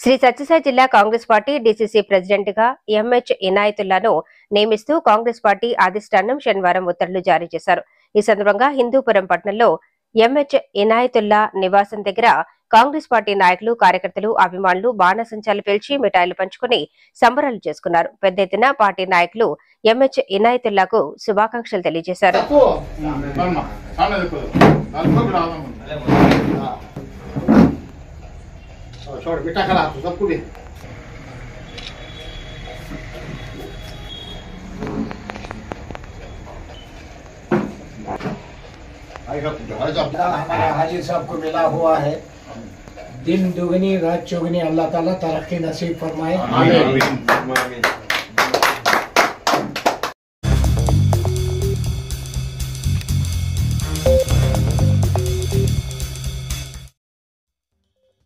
శ్రీ సత్యసాయి జిల్లా Congress party DCC president గా MH ఇనాయతుల్లాను నియమిస్తూ కాంగ్రెస్ పార్టీ అధిష్టానం శనివారం ఉత్తర్వులు జారీ చేశారు. ఈ సందర్భంగా హిందూపురం పట్టణంలో ఎంహెచ్ ఇనాయతుల్లా నివాసం దగ్గర కాంగ్రెస్ పార్టీ నాయకులు, కార్యకర్తలు, అభిమానులు బాణసంచాలు పేల్చి మిఠాయిలు పంచుకుని సంబరాలు చేసుకున్నారు. పెద్ద ఎత్తున పార్టీ నాయకులు ఎంహెచ్ ఇనాయతుల్లాకు శుభాకాంక్షలు తెలియజేశారు. हमारा हाजी साहब को मिला हुआ है। दिन दुगनी रात चौगनी अल्लाह ताला तरक्की नसीब फरमाए।